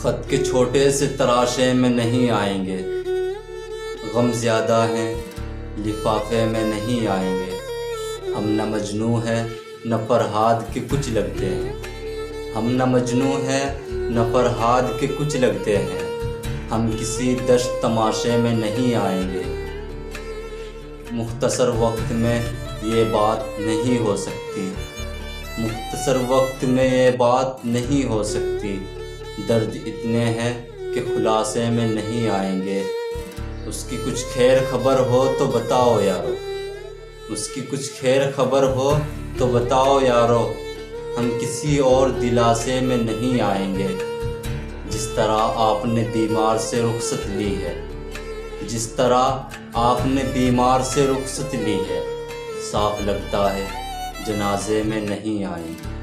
خط کے چھوٹے سے تراشے میں نہیں آئیں گے، غم زیادہ ہیں لفافے میں نہیں آئیں گے۔ ہم نہ مجنوں ہیں نہ فرہاد کے کچھ لگتے ہیں، ہم نہ مجنوں ہیں نہ فرہاد کے کچھ لگتے ہیں۔ ہم کسی دشت تماشے میں نہیں آئیں گے۔ مختصر وقت میں یہ بات نہیں ہو سکتی، مختصر وقت میں یہ بات نہیں ہو سکتی۔ درد اتنے ہیں کہ خلاصے میں نہیں آئیں گے۔ اس کی کچھ خیر خبر ہو تو بتاؤ یارو، اس کی کچھ خیر خبر ہو تو بتاؤ یارو۔ ہم کسی اور دلاسے میں نہیں آئیں گے۔ جس طرح آپ نے بیمار سے رخصت لی ہے، جس طرح آپ نے بیمار سے رخصت لی ہے، صاف لگتا ہے جنازے میں نہیں آئیں گے۔